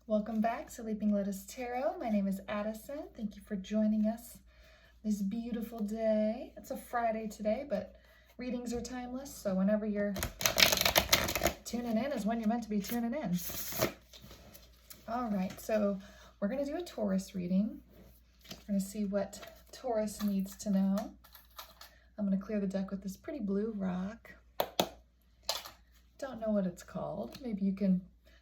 Welcome back to Leaping Lotus Tarot. My name is Addison. Thank you for joining us this beautiful day. It's a Friday today, but readings are timeless, so whenever you're tuning in is when you're meant to be tuning in. All right, so we're going to do a Taurus reading. We're going to see what Taurus needs to know. I'm going to clear the deck with this pretty blue rock. Don't know what it's called. Maybe you can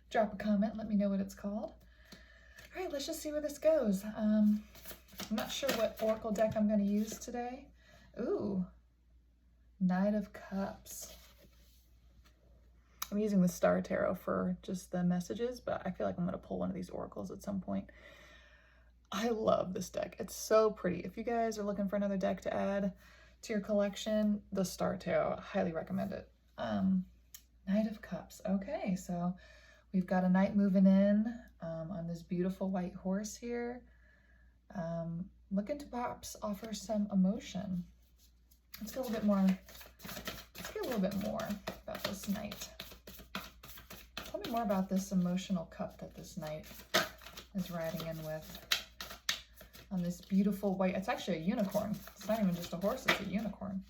drop a comment and let me know what it's called. All right, let's just see where this goes. I'm not sure what oracle deck I'm going to use today. Ooh, Knight of Cups. I'm using the Star Tarot for just the messages, but I feel like I'm going to pull one of these oracles at some point. I love this deck. It's so pretty. If you guys are looking for another deck to add to your collection, the Star Tarot, highly recommend it. Knight of Cups. Okay, so we've got a knight moving in on this beautiful white horse here. Looking to perhaps offer some emotion. Let's get a little bit more. Let's get a little bit more about this knight. Tell me more about this emotional cup that this knight is riding in with. On this beautiful white, it's actually a unicorn. It's not even just a horse, it's a unicorn.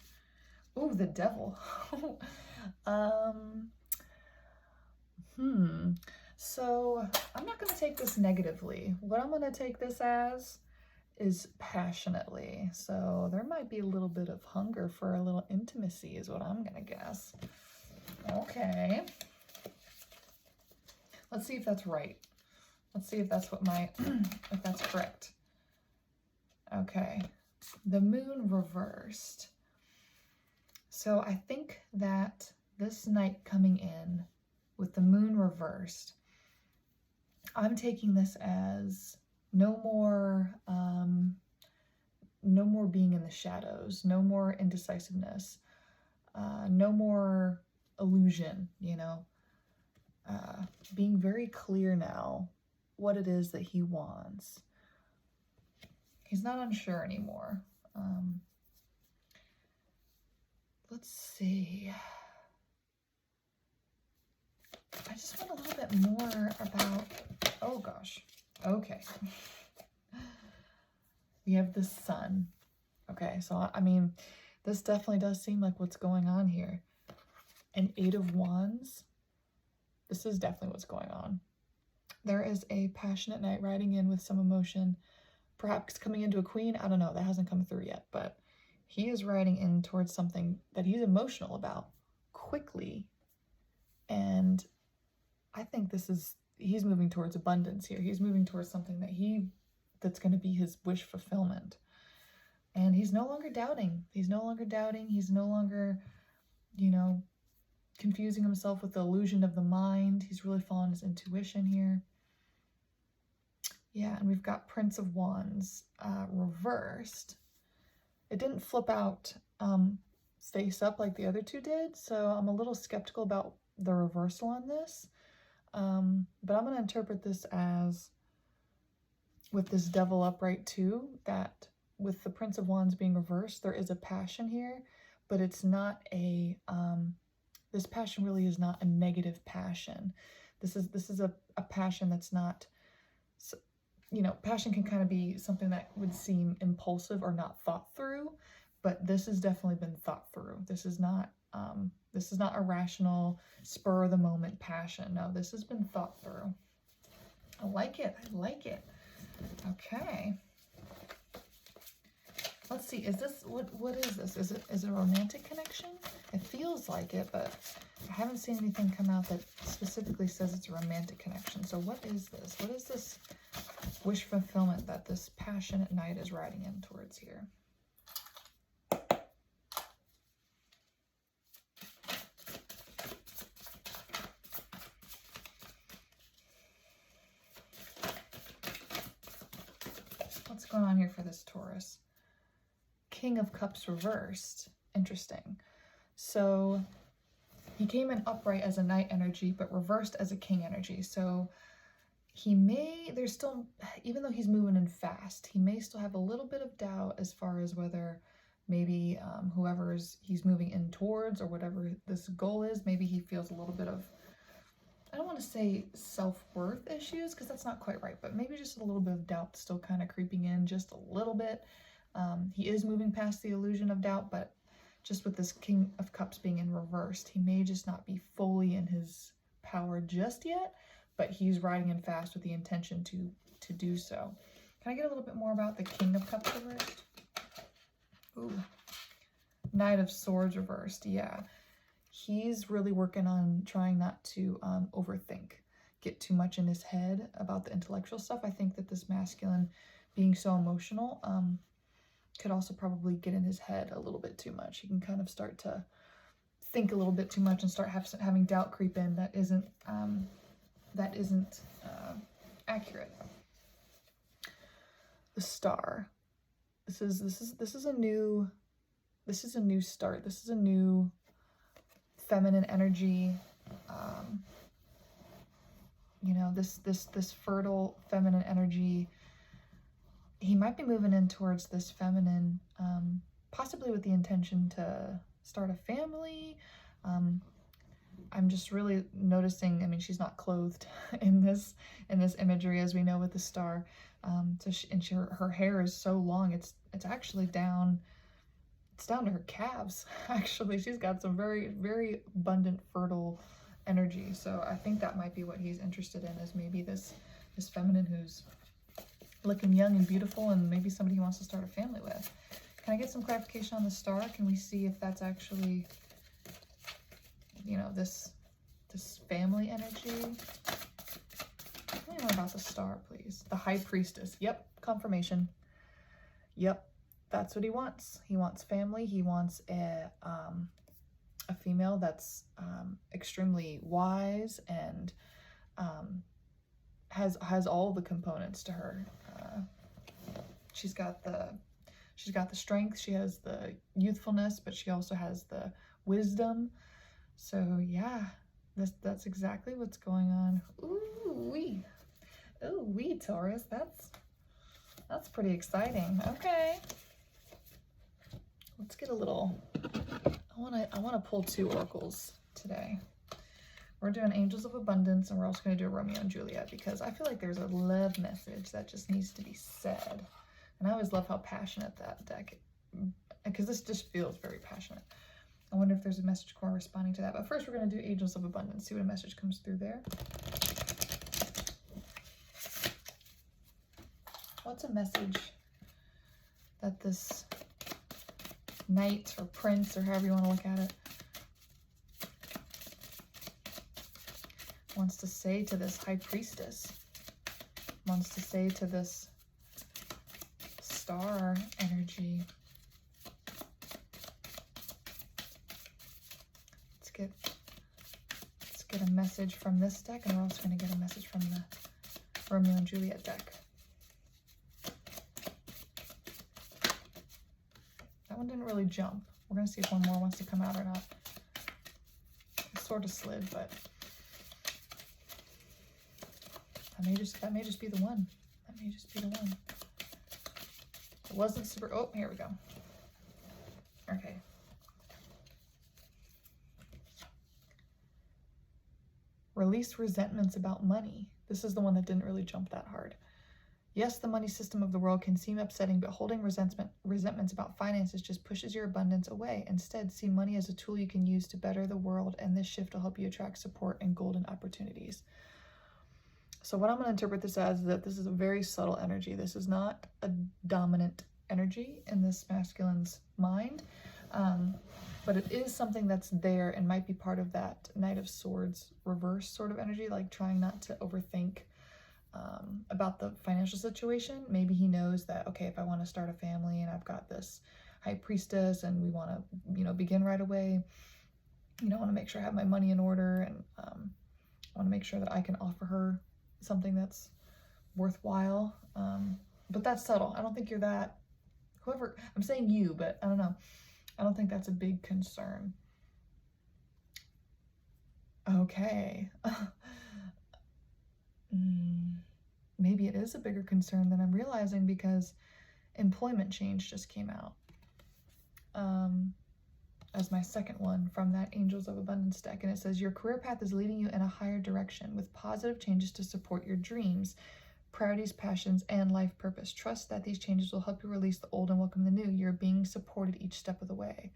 Ooh, the devil. So I'm not going to take this negatively. What I'm going to take this as is passionately. So there might be a little bit of hunger for a little intimacy is what I'm going to guess. Okay. Let's see if that's right. Let's see if that's what if that's correct. Okay. The moon reversed. So I think that this night coming in with the moon reversed, I'm taking this as no more being in the shadows, no more indecisiveness, no more illusion, being very clear now what it is that he wants. He's not unsure anymore. Let's see. I just want a little bit more about, oh gosh, okay. We have the sun. Okay, so I mean, this definitely does seem like what's going on here. An Eight of Wands. This is definitely what's going on. There is a passionate knight riding in with some emotion, perhaps coming into a queen. I don't know, that hasn't come through yet, but he is riding in towards something that he's emotional about quickly. And I think he's moving towards abundance here. He's moving towards something that's going to be his wish fulfillment. And he's no longer doubting. He's no longer doubting. He's no longer, confusing himself with the illusion of the mind. He's really following his intuition here. Yeah, and we've got Prince of Wands reversed. It didn't flip out face up like the other two did, so I'm a little skeptical about the reversal on this. But I'm going to interpret this as, with this devil upright too, that with the Prince of Wands being reversed, there is a passion here, but it's not this passion really is not a negative passion. This is a passion that's not, passion can kind of be something that would seem impulsive or not thought through, but this has definitely been thought through. This is not a rational, spur of the moment passion. No, this has been thought through. I like it. I like it. Okay. Let's see. Is this, what is this? Is it a romantic connection? It feels like it, but I haven't seen anything come out that specifically says it's a romantic connection. So what is this? What is this wish fulfillment that this passionate knight is riding in towards here? What's going on here for this Taurus? King of Cups reversed. Interesting. So he came in upright as a knight energy, but reversed as a king energy. So there's still, even though he's moving in fast, he may still have a little bit of doubt as far as whether maybe whoever's he's moving in towards or whatever this goal is, maybe he feels a little bit of, I don't want to say self-worth issues because that's not quite right, but maybe just a little bit of doubt still kind of creeping in, just a little bit. He is moving past the illusion of doubt, but just with this King of Cups being in reversed, he may just not be fully in his power just yet, but he's riding in fast with the intention to do so. Can I get a little bit more about the King of Cups reversed? Ooh. Knight of Swords reversed, yeah. He's really working on trying not to overthink, get too much in his head about the intellectual stuff. I think that this masculine being so emotional could also probably get in his head a little bit too much. He can kind of start to think a little bit too much and start having doubt creep in that isn't accurate. The Star. This is a new start. This is a new feminine energy. You know, this fertile feminine energy. He might be moving in towards this feminine, possibly with the intention to start a family. I'm just really noticing, I mean, she's not clothed in this imagery, as we know with the Star. Her hair is so long, it's actually down, it's down to her calves, actually. She's got some very, very abundant, fertile energy. So I think that might be what he's interested in, is maybe this feminine who's looking young and beautiful, and maybe somebody he wants to start a family with. Can I get some clarification on the Star? Can we see if that's actually, you know, this family energy? Tell me more about the Star, please. The High Priestess. Yep, confirmation. Yep, that's what he wants. He wants family. He wants a female that's extremely wise and has all the components to her. She's got the strength, she has the youthfulness, but she also has the wisdom. So yeah, that's exactly what's going on. Ooh wee, Taurus. That's pretty exciting. Okay, let's get a little. I wanna pull 2 oracles today. We're doing Angels of Abundance, and we're also going to do Romeo and Juliet, because I feel like there's a love message that just needs to be said. And I always love how passionate that deck, because this just feels very passionate. I wonder if there's a message corresponding to that. But first, we're going to do Angels of Abundance, see what a message comes through there. What's a message that this knight or prince, or however you want to look at it, wants to say to this High Priestess, wants to say to this Star energy? Let's get a message from this deck, and we're also going to get a message from the Romeo and Juliet deck. That one didn't really jump. We're going to see if one more wants to come out or not. It sort of slid, but that may just be the one. That may just be the one. It wasn't super. Oh, here we go. Okay. Release resentments about money. This is the one that didn't really jump that hard. Yes, the money system of the world can seem upsetting, but holding resentments about finances just pushes your abundance away. Instead, see money as a tool you can use to better the world, and this shift will help you attract support and golden opportunities. So what I'm going to interpret this as is that this is a very subtle energy. This is not a dominant energy in this masculine's mind, but it is something that's there and might be part of that Knight of Swords reverse sort of energy, like trying not to overthink about the financial situation. Maybe he knows that, okay, if I want to start a family and I've got this High Priestess and we want to, you know, begin right away, you know, I want to make sure I have my money in order, and I want to make sure that I can offer her something that's worthwhile. But that's subtle. I don't think you're that, whoever, I'm saying you, but I don't know. I don't think that's a big concern. Okay. Maybe it is a bigger concern than I'm realizing, because employment change just came out. as my second one from that Angels of Abundance deck. And it says, your career path is leading you in a higher direction with positive changes to support your dreams, priorities, passions, and life purpose. Trust that these changes will help you release the old and welcome the new. You're being supported each step of the way.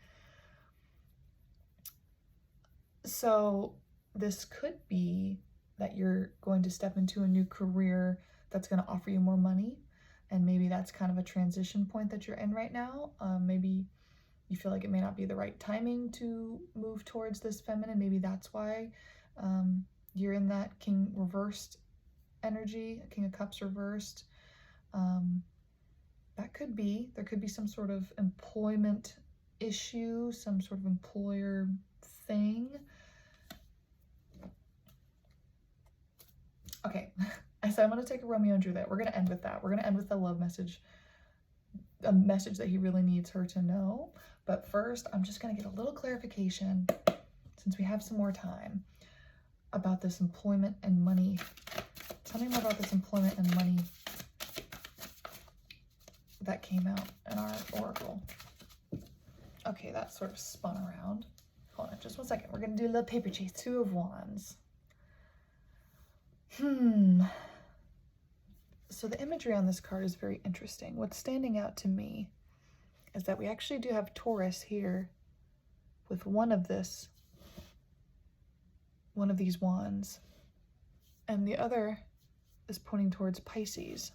So this could be that you're going to step into a new career that's going to offer you more money. And maybe that's kind of a transition point that you're in right now. Maybe you feel like it may not be the right timing to move towards this feminine. Maybe that's why you're in that King reversed energy, King of Cups reversed. That could be, there could be some sort of employment issue, some sort of employer thing. Okay, I said I'm going to take a Romeo and Juliet. We're going to end with that. We're going to end with a love message, a message that he really needs her to know. But first, I'm just going to get a little clarification, since we have some more time, about this employment and money. Tell me more about this employment and money that came out in our oracle. Okay, that sort of spun around. Hold on just one second. We're going to do a little paper chase. Two of Wands. So the imagery on this card is very interesting. What's standing out to me is that we actually do have Taurus here with one of these wands, and the other is pointing towards Pisces.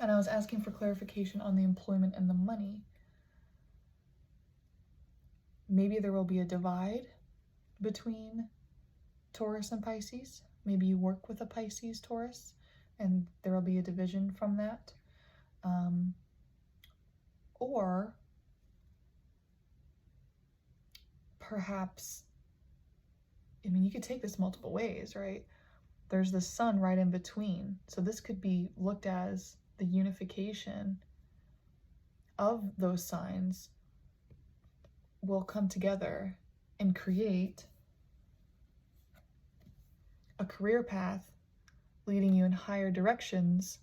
And I was asking for clarification on the employment and the money. Maybe there will be a divide between Taurus and Pisces. Maybe you work with a Pisces Taurus and there will be a division from that. Or perhaps, I mean, you could take this multiple ways, right? There's the sun right in between. So this could be looked as the unification of those signs will come together and create a career path leading you in higher directions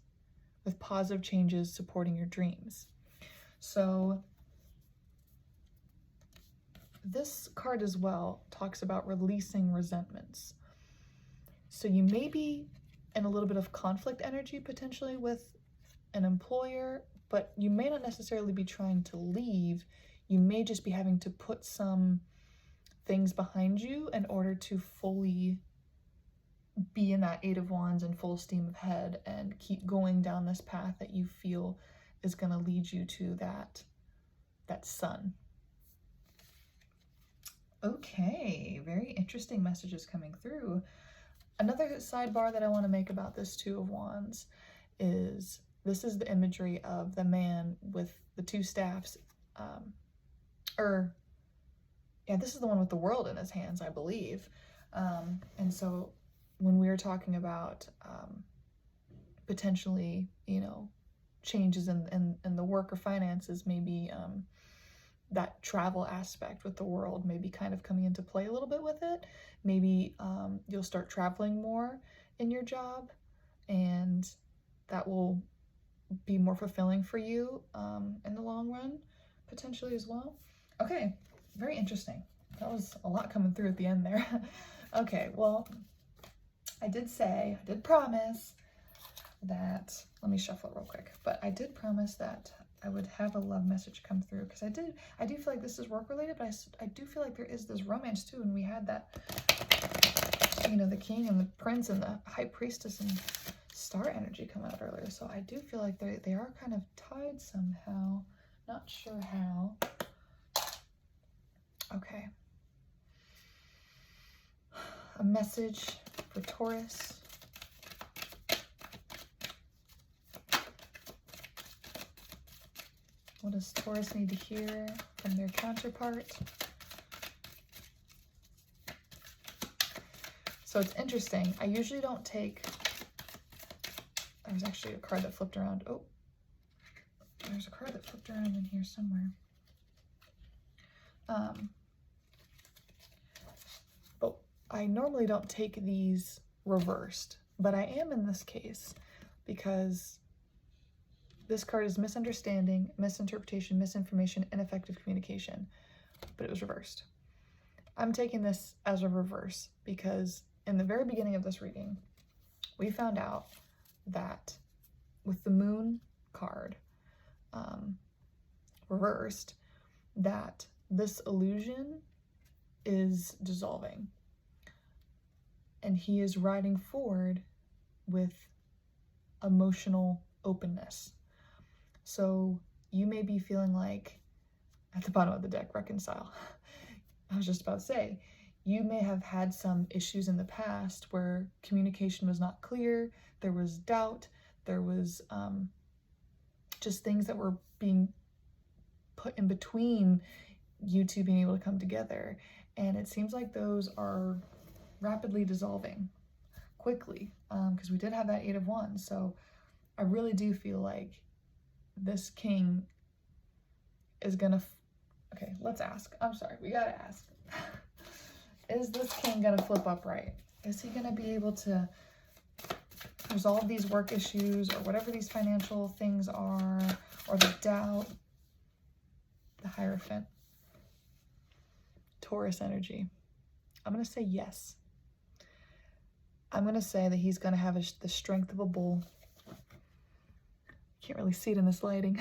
with positive changes supporting your dreams. So this card as well talks about releasing resentments. So you may be in a little bit of conflict energy potentially with an employer, but you may not necessarily be trying to leave. You may just be having to put some things behind you in order to fully be in that Eight of Wands and full steam ahead and keep going down this path that you feel is going to lead you to that sun. Okay, very interesting messages coming through. Another sidebar that I want to make about this Two of Wands is this is the imagery of the man with the two staffs. This is the one with the world in his hands, I believe. And so when we were talking about potentially, changes in the work or finances, maybe that travel aspect with the world maybe kind of coming into play a little bit with it. Maybe you'll start traveling more in your job, and that will be more fulfilling for you in the long run, potentially as well. Okay, very interesting. That was a lot coming through at the end there. Okay, well, I did promise that, let me shuffle it real quick, but I did promise that I would have a love message come through, because I do feel like this is work related, but I do feel like there is this romance too, and we had that, the king and the prince and the high priestess and star energy come out earlier, so I do feel like they are kind of tied somehow, not sure how. Okay. A message for Taurus. What does Taurus need to hear from their counterpart? So it's interesting. I usually don't take... There's actually a card that flipped around. Oh, there's a card that flipped around in here somewhere. But I normally don't take these reversed, but I am in this case because this card is misunderstanding, misinterpretation, misinformation, ineffective communication. but it was reversed. I'm taking this as a reverse because in the very beginning of this reading, we found out that with the moon card reversed, that this illusion is dissolving. And he is riding forward with emotional openness. So you may be feeling like, at the bottom of the deck, reconcile. I was just about to say, you may have had some issues in the past where communication was not clear, there was doubt, there was just things that were being put in between you two being able to come together. And it seems like those are rapidly dissolving quickly, because we did have that 8 of Wands. So I really do feel like this king is gonna, okay, let's ask. I'm sorry, we gotta ask. Is this king gonna flip upright? Is he gonna be able to resolve these work issues or whatever these financial things are, or the doubt? The Hierophant. Taurus energy. I'm gonna say yes. I'm gonna say that he's gonna have the strength of a bull. Can't really see it in this lighting.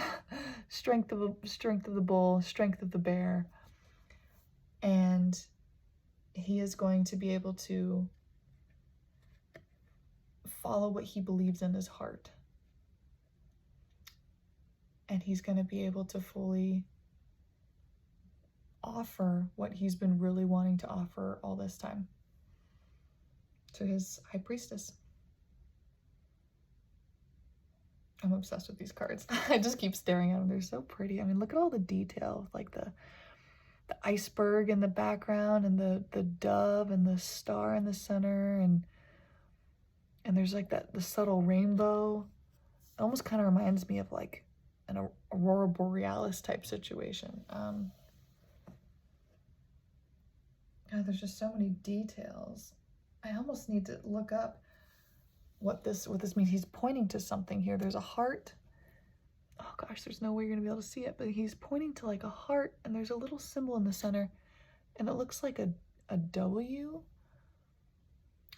strength of the bull, strength of the bear, and he is going to be able to follow what he believes in his heart, and he's going to be able to fully offer what he's been really wanting to offer all this time to his high priestess. I'm obsessed with these cards. I just keep staring at them. They're so pretty. I mean, look at all the detail, like the iceberg in the background, and the dove and the star in the center, and there's like the subtle rainbow. It almost kind of reminds me of like an aurora borealis type situation. God, there's just so many details. I almost need to look up what this means. He's pointing to something here. There's a heart. Oh gosh, there's no way you're gonna be able to see it, but he's pointing to like a heart, and there's a little symbol in the center, and it looks like a W.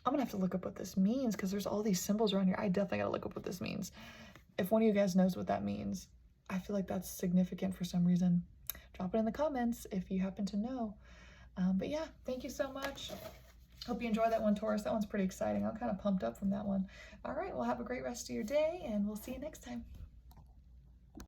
I'm gonna have to look up what this means because there's all these symbols around here. I definitely gotta look up what this means. If one of you guys knows what that means, I feel like that's significant for some reason. Drop it in the comments if you happen to know. But yeah, thank you so much. Hope you enjoyed that one, Taurus. That one's pretty exciting. I'm kind of pumped up from that one. All right, well, have a great rest of your day, and we'll see you next time.